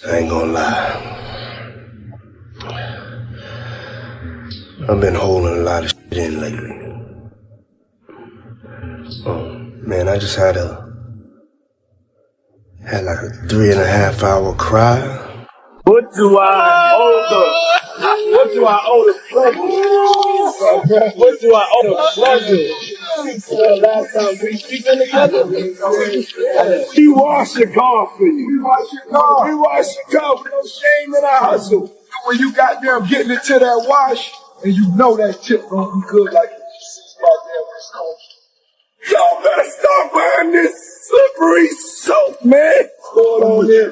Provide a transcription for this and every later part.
I ain't gonna lie. I've been holding a lot of shit in lately. Oh, man, I just had like a 3.5 hour cry. What do I owe the pleasure? What do I owe the pleasure? Last time we speaking together, we wash your car for you. We wash your car with no shame in our hustle. When you got them getting it to that wash, and you know that tip gonna be good like this goddamn West Coast. Y'all better start buying this slippery soap, man.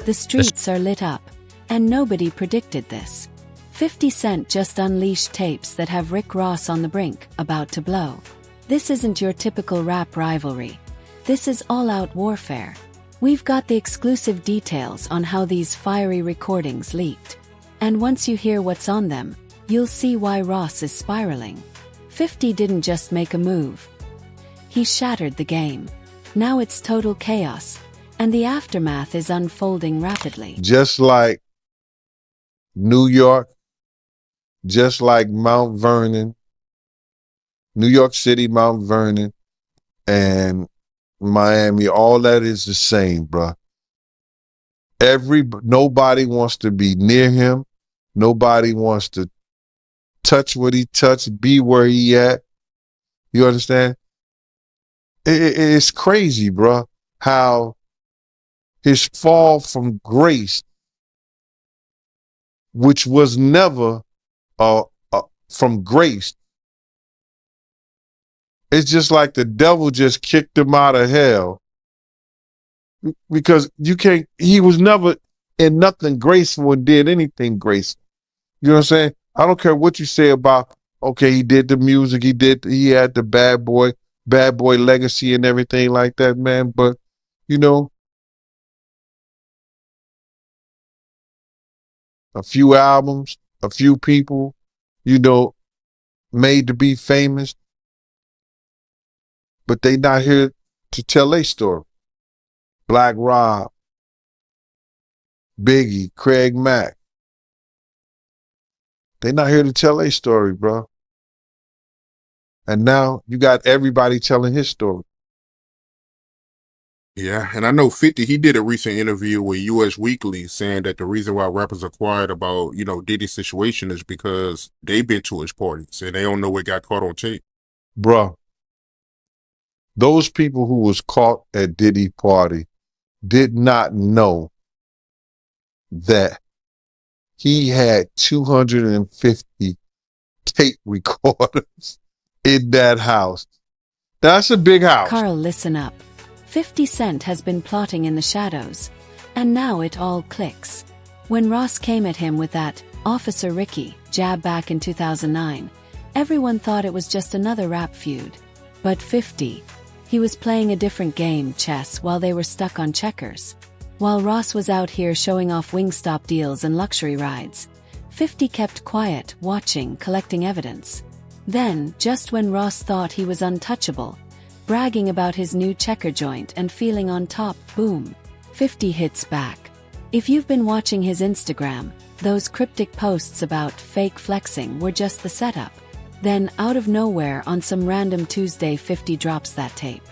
The streets are lit up, and nobody predicted this. 50 Cent just unleashed tapes that have Rick Ross on the brink, about to blow. This isn't your typical rap rivalry. This is all-out warfare. We've got the exclusive details on how these fiery recordings leaked. And once you hear what's on them, you'll see why Ross is spiraling. 50 didn't just make a move. He shattered the game. Now it's total chaos, and the aftermath is unfolding rapidly. Just like New York, just like Mount Vernon, New York City, Mount Vernon, and Miami, all that is the same, bruh. Nobody wants to be near him. Nobody wants to touch what he touched, be where he at. You understand? It's crazy, bruh, how his fall from grace, which was never from grace. It's just like the devil just kicked him out of hell, because he was never in nothing graceful and did anything graceful. You know what I'm saying? I don't care what you say about, okay, he did the music, he had the bad boy legacy and everything like that, man. But, you know, a few albums, a few people, you know, made to be famous, but they not here to tell their story. Black Rob, Biggie, Craig Mack. They not here to tell their story, bro. And now you got everybody telling his story. Yeah, and I know 50, he did a recent interview with US Weekly saying that the reason why rappers are quiet about, you know, Diddy's situation is because they've been to his parties and they don't know what got caught on tape. Bruh, those people who was caught at Diddy party did not know that he had 250 tape recorders in that house. That's a big house. Carl, listen up. 50 Cent has been plotting in the shadows, and now it all clicks. When Ross came at him with that Officer Ricky jab back in 2009, everyone thought it was just another rap feud. But 50, he was playing a different game, chess, while they were stuck on checkers. While Ross was out here showing off Wingstop deals and luxury rides, 50 kept quiet, watching, collecting evidence. Then, just when Ross thought he was untouchable, bragging about his new checker joint and feeling on top, boom, 50 hits back. If you've been watching his Instagram, those cryptic posts about fake flexing were just the setup. Then, out of nowhere, on some random Tuesday, 50 drops that tape.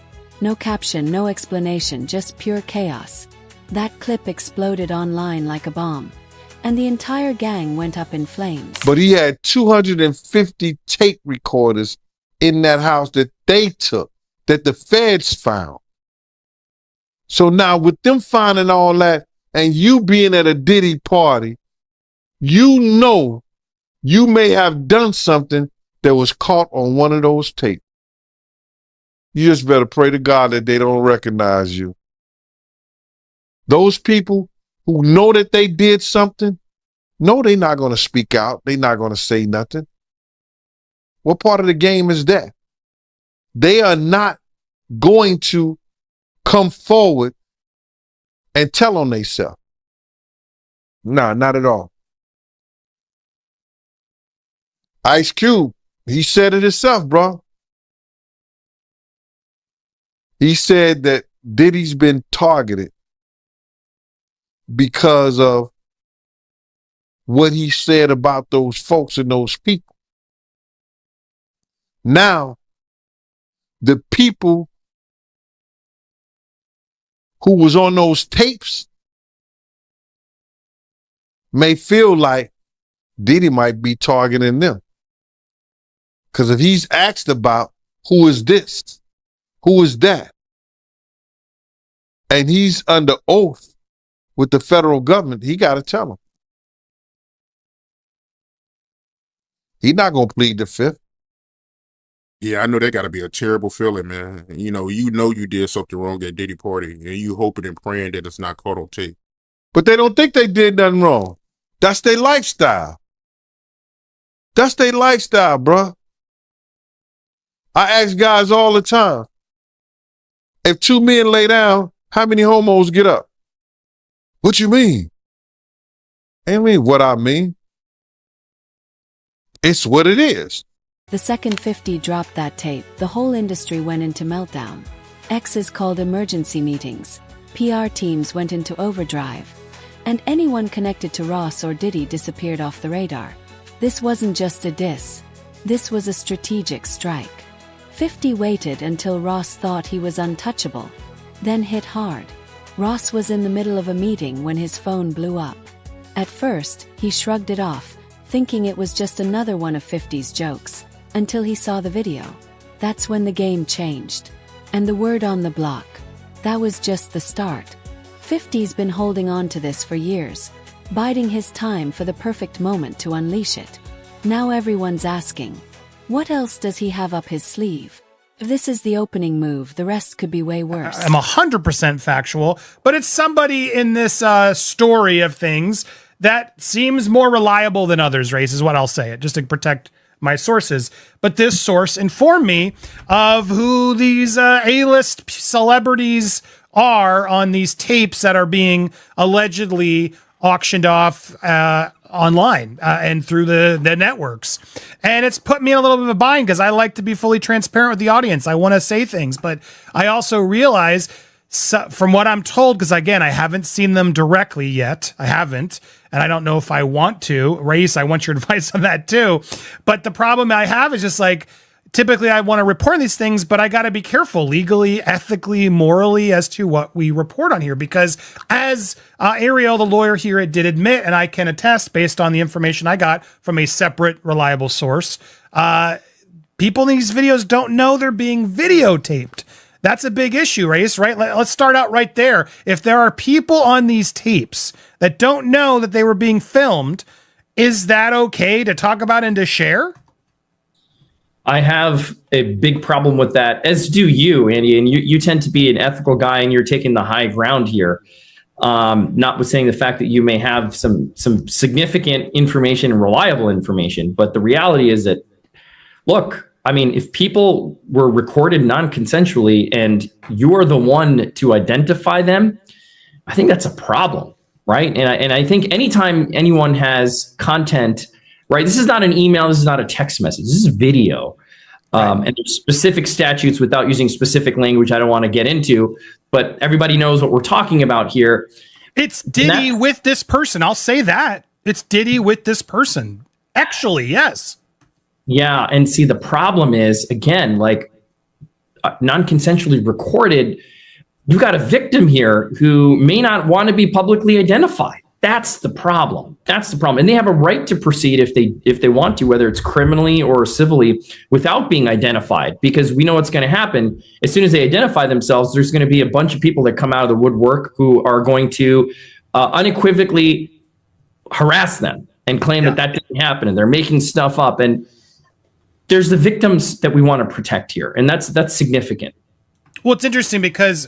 No caption, no explanation, just pure chaos. That clip exploded online like a bomb, and the entire gang went up in flames. But he had 250 tape recorders in that house that they took, that the feds found. So now with them finding all that and you being at a Diddy party, you know you may have done something that was caught on one of those tapes. You just better pray to God that they don't recognize you. Those people who know that they did something, no, they're not going to speak out. They're not going to say nothing. What part of the game is that? They are not going to come forward and tell on themselves. Nah, not at all. Ice Cube, he said it himself, bro. He said that Diddy's been targeted because of what he said about those folks and those people. Now, the people who was on those tapes may feel like Diddy might be targeting them. Because if he's asked about who is this, who is that, and he's under oath with the federal government, he got to tell them. He's not going to plead the fifth. Yeah, I know that got to be a terrible feeling, man. You did something wrong at Diddy party, and you hoping and praying that it's not caught on tape. But they don't think they did nothing wrong. That's their lifestyle. That's their lifestyle, bro. I ask guys all the time, if two men lay down, how many homos get up? What you mean? I mean what I mean. It's what it is. The second 50 dropped that tape, the whole industry went into meltdown. Exes called emergency meetings, PR teams went into overdrive, and anyone connected to Ross or Diddy disappeared off the radar. This wasn't just a diss. This was a strategic strike. 50 waited until Ross thought he was untouchable, then hit hard. Ross was in the middle of a meeting when his phone blew up. At first, he shrugged it off, thinking it was just another one of 50's jokes, until he saw the video. That's when the game changed. And the word on the block. That was just the start. 50's been holding on to this for years, biding his time for the perfect moment to unleash it. Now everyone's asking, what else does he have up his sleeve? If this is the opening move, the rest could be way worse. I'm 100% factual, but it's somebody in this story of things that seems more reliable than others, Race, is what I'll say it, just to protect my sources. But this source informed me of who these A-list celebrities are on these tapes that are being allegedly auctioned off online and through the networks. And it's put me in a little bit of a bind because I like to be fully transparent with the audience. I want to say things, but I also realize from what I'm told, because again, I haven't seen them directly yet. I haven't, and I don't know if I want to. Race, I want your advice on that too. But the problem I have is just like, typically I want to report these things, but I got to be careful legally, ethically, morally as to what we report on here. Because as Ariel, the lawyer here, did admit, and I can attest based on the information I got from a separate, reliable source, people in these videos don't know they're being videotaped. That's a big issue, Race, right? Let's start out right there. If there are people on these tapes that don't know that they were being filmed, is that okay to talk about and to share? I have a big problem with that, as do you, Andy. And you tend to be an ethical guy, and you're taking the high ground here. Notwithstanding the fact that you may have some significant information and reliable information. But the reality is that, look, I mean, if people were recorded non-consensually and you're the one to identify them, I think that's a problem, right? And I think anytime anyone has content, right, this is not an email, this is not a text message, this is video. And there's specific statutes without using specific language I don't want to get into, but everybody knows what we're talking about here. It's Diddy with this person. I'll say that. It's Diddy with this person. Actually, yes. Yeah, and see, the problem is, again, like non-consensually recorded, you've got a victim here who may not want to be publicly identified. That's the problem. That's the problem. And they have a right to proceed if they want to, whether it's criminally or civilly, without being identified, because we know what's going to happen. As soon as they identify themselves, there's going to be a bunch of people that come out of the woodwork who are going to unequivocally harass them and claim that didn't happen, and they're making stuff up. And there's the victims that we want to protect here, and that's significant. Well, it's interesting because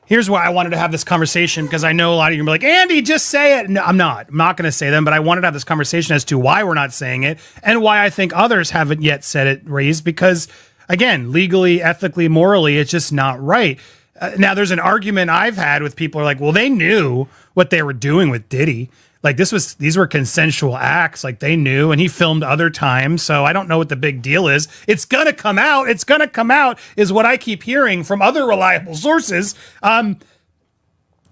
here's why I wanted to have this conversation, because I know a lot of you are like, Andy, just say it. No, I'm not going to say them, but I wanted to have this conversation as to why we're not saying it and why I think others haven't yet said it, Raised, because again, legally, ethically, morally, it's just not right. Now, there's an argument I've had with people who are like, well, they knew what they were doing with Diddy. Like these were consensual acts, like they knew, and he filmed other times. So I don't know what the big deal is. It's going to come out. It's going to come out is what I keep hearing from other reliable sources.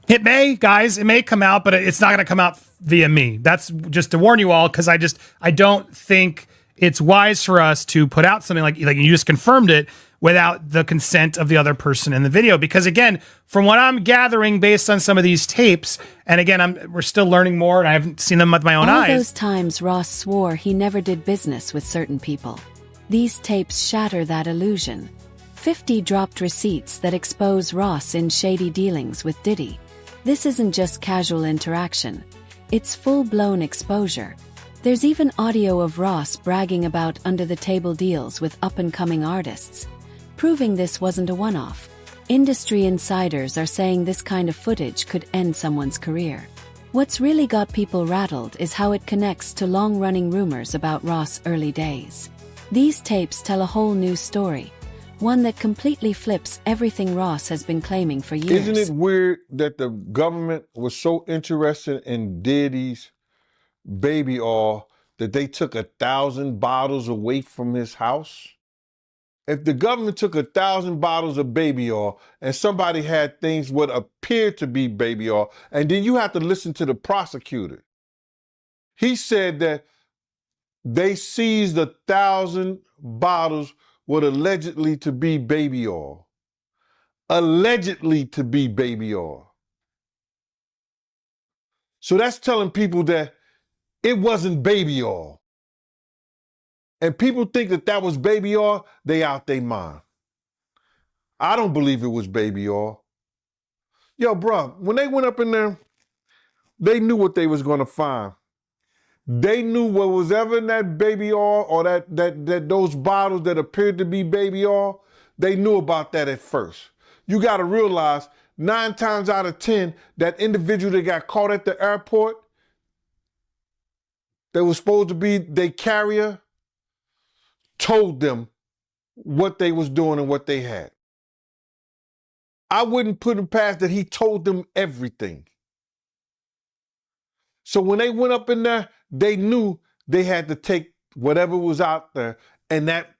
It may, guys, it may come out, but it's not going to come out via me. That's just to warn you all, because I don't think it's wise for us to put out something like you just confirmed it without the consent of the other person in the video. Because again, from what I'm gathering based on some of these tapes, and again, we're still learning more, and I haven't seen them with my own eyes. All those times Ross swore he never did business with certain people. These tapes shatter that illusion. 50 dropped receipts that expose Ross in shady dealings with Diddy. This isn't just casual interaction. It's full-blown exposure. There's even audio of Ross bragging about under-the-table deals with up-and-coming artists, proving this wasn't a one-off. Industry insiders are saying this kind of footage could end someone's career. What's really got people rattled is how it connects to long-running rumors about Ross' early days. These tapes tell a whole new story, one that completely flips everything Ross has been claiming for years. Isn't it weird that the government was so interested in Diddy's baby oil that they took 1,000 bottles away from his house? If the government took 1,000 bottles of baby oil and somebody had things what appeared to be baby oil, and then you have to listen to the prosecutor. He said that they seized 1,000 bottles what allegedly to be baby oil. Allegedly to be baby oil. So that's telling people that it wasn't baby oil. And people think that that was baby oil, they out their mind. I don't believe it was baby oil. Yo, bro, when they went up in there, they knew what they was gonna find. They knew what was ever in that baby oil or that those bottles that appeared to be baby oil, they knew about that at first. You gotta realize 9 times out of 10, that individual that got caught at the airport, that was supposed to be their carrier, told them what they was doing and what they had. I wouldn't put him past that he told them everything. So when they went up in there, they knew they had to take whatever was out there, and that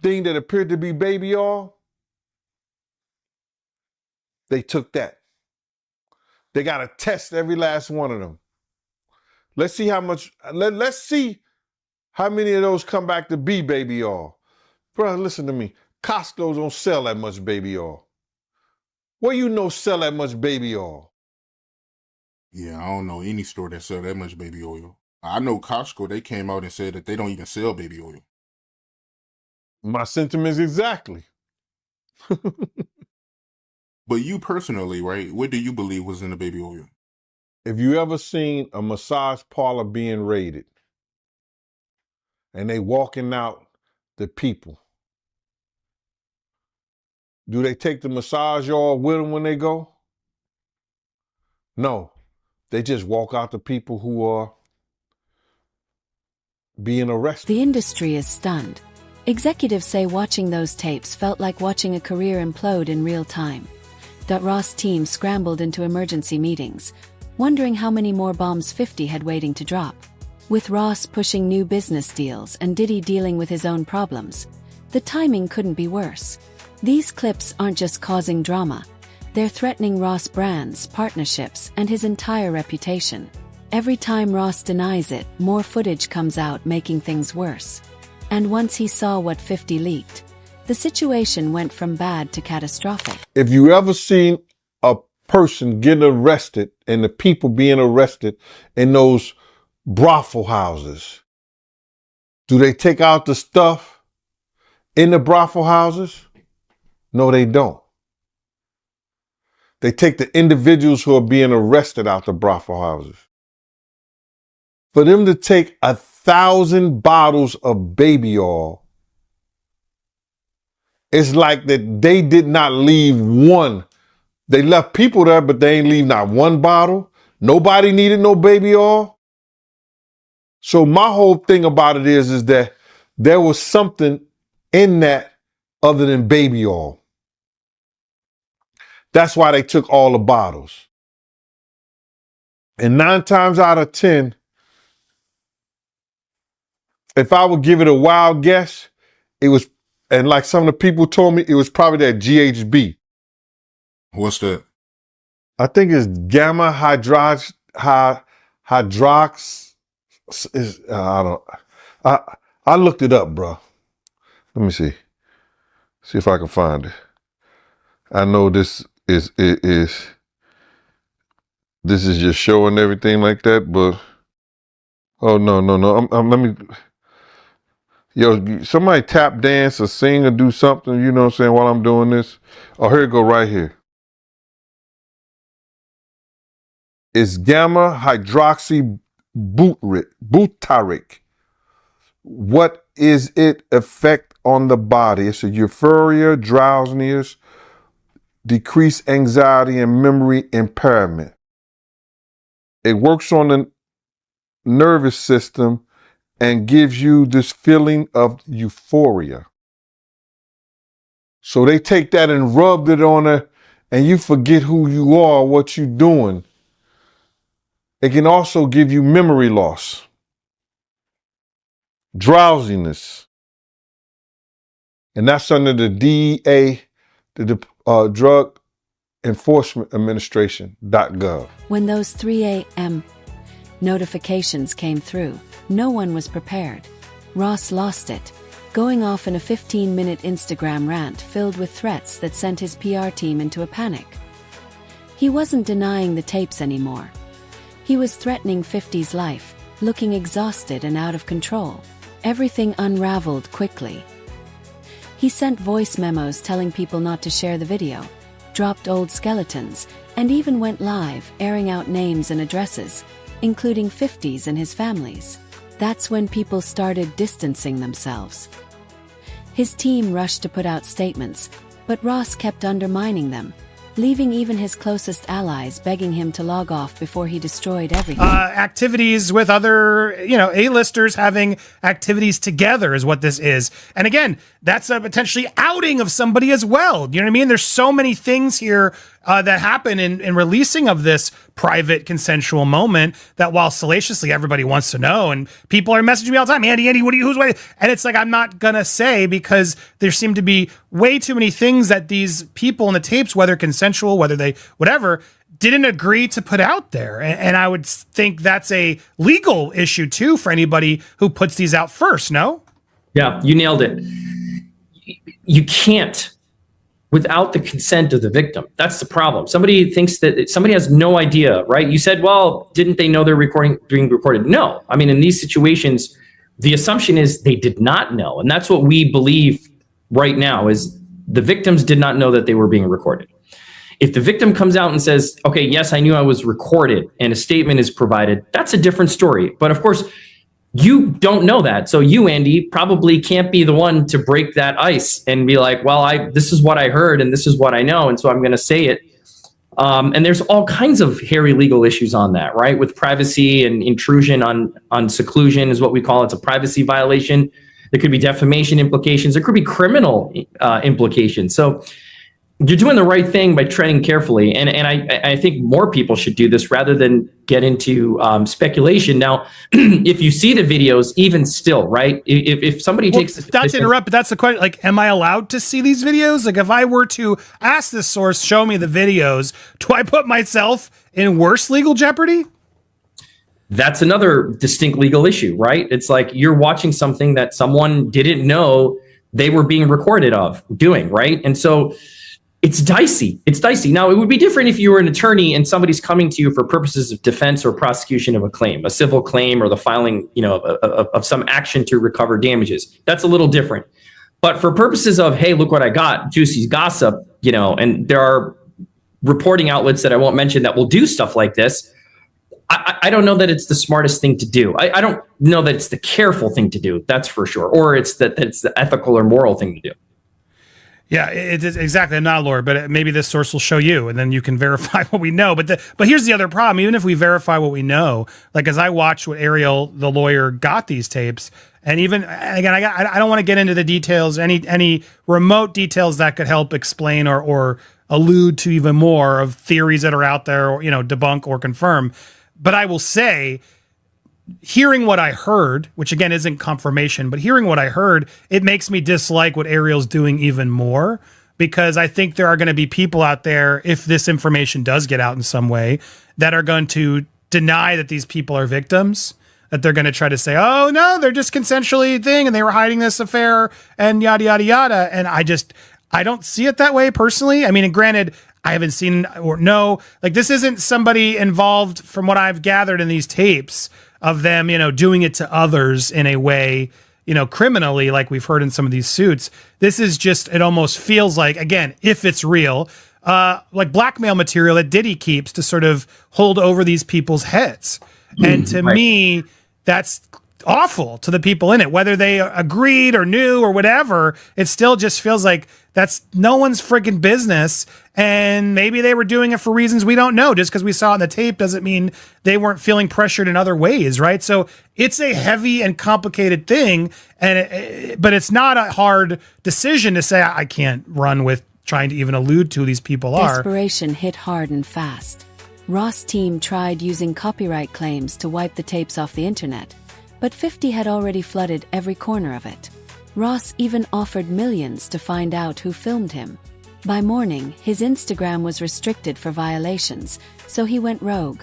thing that appeared to be baby oil, they took that. They got to test every last one of them. Let's see how much, let's see how many of those come back to be baby oil. Bro, listen to me. Costco don't sell that much baby oil. Where you know sell that much baby oil? Yeah, I don't know any store that sell that much baby oil. I know Costco, they came out and said that they don't even sell baby oil. My sentiments exactly. But you personally, right, what do you believe was in the baby oil? If you ever seen a massage parlor being raided and they walking out the people, do they take the massage oil with them when they go? No, they just walk out the people who are being arrested. The industry is stunned. Executives say watching those tapes felt like watching a career implode in real time. The Ross team scrambled into emergency meetings, wondering how many more bombs 50 had waiting to drop. With Ross pushing new business deals and Diddy dealing with his own problems, the timing couldn't be worse. These clips aren't just causing drama, they're threatening Ross' brands, partnerships, and his entire reputation. Every time Ross denies it, more footage comes out making things worse. And once he saw what 50 leaked, the situation went from bad to catastrophic. If you ever seen a person getting arrested and the people being arrested in those brothel houses, do they take out the stuff in the brothel houses? No, they don't. They take the individuals who are being arrested out the brothel houses. For them to take 1,000 bottles of baby oil, it's like that they did not leave one. They left people there, but they ain't leave not one bottle. Nobody needed no baby oil. So my whole thing about it is that there was something in that other than baby oil. That's why they took all the bottles. And 9 times out of 10, if I would give it a wild guess, it was, and like some of the people told me, it was probably that GHB. What's that? I think it's gamma hydrox. Is I don't. I looked it up, bro. Let me see. See if I can find it. I know this is this is just showing everything like that, but oh no. Let me. Yo, somebody tap dance or sing or do something. You know what I'm saying? While I'm doing this. Oh, here it go right here. It's gamma hydroxy butyric. What is it effect on the body? It's a euphoria, drowsiness, decreased anxiety, and memory impairment. It works on the nervous system and gives you this feeling of euphoria. So they take that and rubbed it on her, and you forget who you are, what you're doing. It can also give you memory loss, drowsiness, and that's under the DEA, the Drug Enforcement Administration.gov. When those 3 a.m. notifications came through, no one was prepared. Ross lost it, going off in a 15-minute Instagram rant filled with threats that sent his PR team into a panic. He wasn't denying the tapes anymore. He was threatening 50's life, looking exhausted and out of control. Everything unraveled quickly. He sent voice memos telling people not to share the video, dropped old skeletons, and even went live, airing out names and addresses, including 50's and his family's. That's when people started distancing themselves. His team rushed to put out statements, but Ross kept undermining them, leaving even his closest allies begging him to log off before he destroyed everything. Activities with other, A-listers having activities together is what this is. And again, that's a potentially outing of somebody as well. You know what I mean? There's so many things here that happen in releasing of this private consensual moment that while salaciously everybody wants to know, and people are messaging me all the time, Andy, who's waiting? And it's like, I'm not gonna say, because there seem to be way too many things that these people in the tapes, whether consensual, whether they, whatever, didn't agree to put out there. And I would think that's a legal issue too for anybody who puts these out first, no? Yeah, you nailed it. You can't without the consent of the victim. That's the problem. Somebody thinks that somebody has no idea, right? You said, well, didn't they know they're being recorded? No. I mean, in these situations, the assumption is they did not know. And that's what we believe right now is the victims did not know that they were being recorded. If the victim comes out and says, okay, yes, I knew I was recorded, and a statement is provided, that's a different story. But of course, you don't know that. So you, Andy, probably can't be the one to break that ice and be like, well, this is what I heard and this is what I know, and so I'm going to say it. And there's all kinds of hairy legal issues on that, right? With privacy and intrusion on seclusion is what we call it. It's a privacy violation. There could be defamation implications. There could be criminal implications. So you're doing the right thing by treading carefully. And I think more people should do this rather than get into speculation. Now, if you see the videos, even still, right? If somebody takes... Not to interrupt, but that's the question. Like, am I allowed to see these videos? Like, if I were to ask this source, show me the videos, do I put myself in worse legal jeopardy? That's another distinct legal issue, right? It's like you're watching something that someone didn't know they were being recorded of doing, right? And so... it's dicey. It's dicey. Now, it would be different if you were an attorney and somebody's coming to you for purposes of defense or prosecution of a claim, a civil claim, or the filing, of some action to recover damages. That's a little different. But for purposes of, hey, look what I got, juicy gossip, and there are reporting outlets that I won't mention that will do stuff like this. I don't know that it's the smartest thing to do. I don't know that it's the careful thing to do. That's for sure. Or it's the ethical or moral thing to do. Yeah, it is exactly. I'm not a lawyer, but maybe this source will show you, and then you can verify what we know. But here's the other problem. Even if we verify what we know, like as I watched what Ariel, the lawyer, got these tapes, and even again, I don't want to get into the details, any remote details that could help explain or allude to even more of theories that are out there, or debunk or confirm. But I will say, hearing what I heard, which again isn't confirmation, but hearing what I heard, it makes me dislike what Ariel's doing even more, because I think there are going to be people out there, if this information does get out in some way, that are going to deny that these people are victims, that they're going to try to say, oh, no, they're just consensually thing and they were hiding this affair and yada, yada, yada. And I don't see it that way personally. I mean, and granted, I haven't seen or know, like, this isn't somebody involved from what I've gathered in these tapes of them, doing it to others in a way, criminally, like we've heard in some of these suits. This is just, it almost feels like, again, if it's real, like blackmail material that Diddy keeps to sort of hold over these people's heads. And to me, that's awful to the people in it, whether they agreed or knew or whatever. It still just feels like that's no one's freaking business. And maybe they were doing it for reasons we don't know. Just because we saw it in the tape doesn't mean they weren't feeling pressured in other ways, right? So it's a heavy and complicated thing, but it's not a hard decision to say, I can't run with trying to even allude to who these people are. Desperation hit hard and fast. Ross' team tried using copyright claims to wipe the tapes off the internet, but 50 had already flooded every corner of it. Ross even offered millions to find out who filmed him. By morning, his Instagram was restricted for violations, so he went rogue,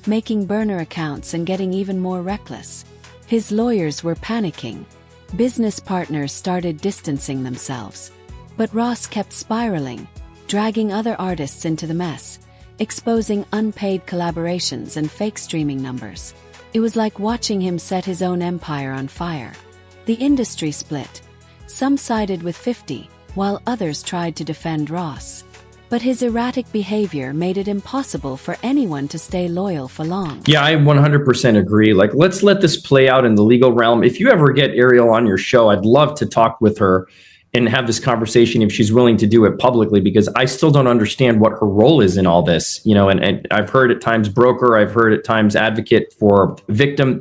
making burner accounts and getting even more reckless. His lawyers were panicking. Business partners started distancing themselves. But Ross kept spiraling, dragging other artists into the mess, exposing unpaid collaborations and fake streaming numbers. It was like watching him set his own empire on fire. The industry split. Some sided with 50, while others tried to defend Ross. But his erratic behavior made it impossible for anyone to stay loyal for long. Yeah, I 100% agree. Like, let's let this play out in the legal realm. If you ever get Ariel on your show, I'd love to talk with her and have this conversation if she's willing to do it publicly, because I still don't understand what her role is in all this. And I've heard at times broker, I've heard at times advocate for victim.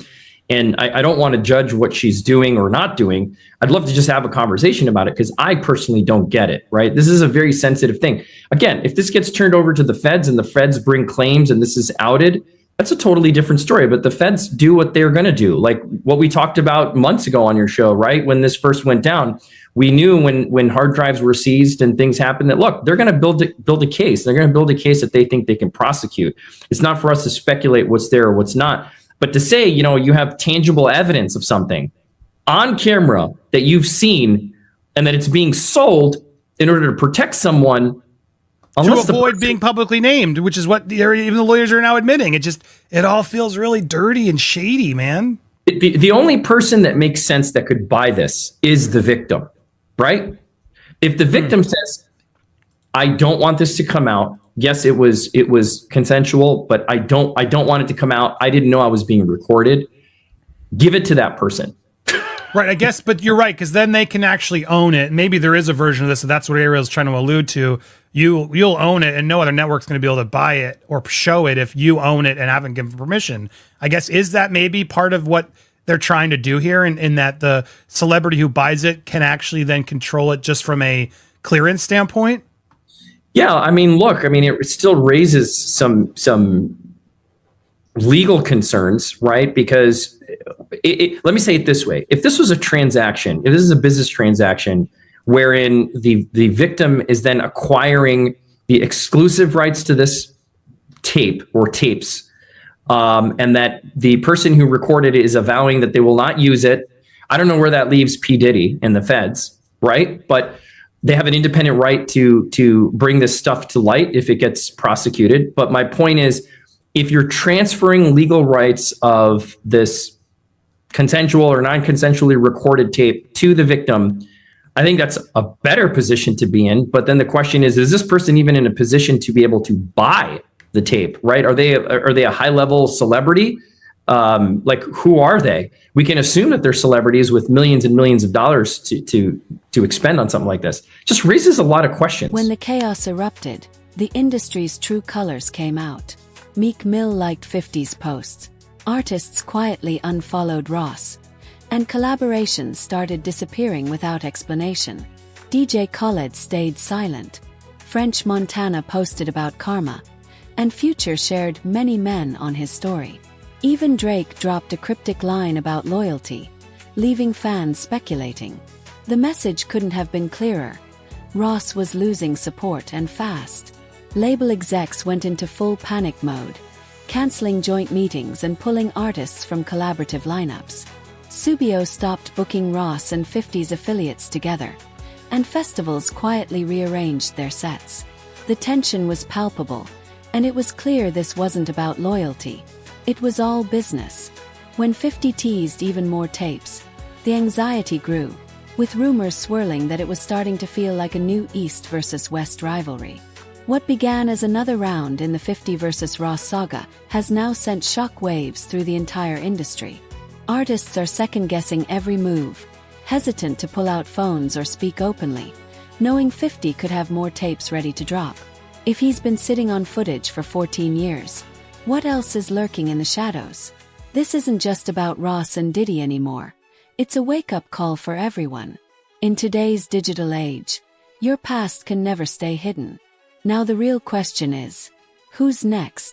And I don't want to judge what she's doing or not doing. I'd love to just have a conversation about it, because I personally don't get it, right? This is a very sensitive thing. Again, if this gets turned over to the feds and the feds bring claims and this is outed, that's a totally different story. But the feds do what they're going to do. Like what we talked about months ago on your show, right? When this first went down, we knew when hard drives were seized and things happened that, look, they're going to build a case. They're going to build a case that they think they can prosecute. It's not for us to speculate what's there or what's not. But to say, you have tangible evidence of something on camera that you've seen and that it's being sold in order to protect someone, to avoid being publicly named, which is what even the lawyers are now admitting. It all feels really dirty and shady, man. The only person that makes sense that could buy this is the victim, right? If the victim says, I don't want this to come out. Yes, it was consensual, but I don't want it to come out. I didn't know I was being recorded. Give it to that person. Right, I guess, but you're right, because then they can actually own it. Maybe there is a version of this, and that's what Ariel's trying to allude to. You'll own it, and no other network's going to be able to buy it or show it if you own it and haven't given permission. I guess, is that maybe part of what they're trying to do here, in that the celebrity who buys it can actually then control it just from a clearance standpoint? Yeah, I mean, look, it still raises some legal concerns, right? Because let me say it this way. If this was a transaction, if this is a business transaction wherein the victim is then acquiring the exclusive rights to this tape or tapes, and that the person who recorded it is avowing that they will not use it, I don't know where that leaves P. Diddy and the feds, right? But they have an independent right to bring this stuff to light if it gets prosecuted. But my point is, if you're transferring legal rights of this consensual or non-consensually recorded tape to the victim, I think that's a better position to be in. But then the question is this person even in a position to be able to buy the tape, right? Are they a high-level celebrity? Like, who are they? We can assume that they're celebrities with millions and millions of dollars to expend on something like this. Just raises a lot of questions. When the chaos erupted, the industry's true colors came out. Meek Mill liked 50's posts. Artists quietly unfollowed Ross. And collaborations started disappearing without explanation. DJ Khaled stayed silent. French Montana posted about karma. And Future shared many men on his story. Even Drake dropped a cryptic line about loyalty, leaving fans speculating. The message couldn't have been clearer. Ross was losing support and fast. Label execs went into full panic mode, canceling joint meetings and pulling artists from collaborative lineups. Subio stopped booking Ross and 50's affiliates together, and festivals quietly rearranged their sets. The tension was palpable, and it was clear this wasn't about loyalty. It was all business. When 50 teased even more tapes, the anxiety grew, with rumors swirling that it was starting to feel like a new East versus West rivalry. What began as another round in the 50 versus Ross saga has now sent shock waves through the entire industry. Artists are second-guessing every move, hesitant to pull out phones or speak openly, knowing 50 could have more tapes ready to drop. If he's been sitting on footage for 14 years, what else is lurking in the shadows? This isn't just about Ross and Diddy anymore. It's a wake-up call for everyone. In today's digital age, your past can never stay hidden. Now the real question is, who's next?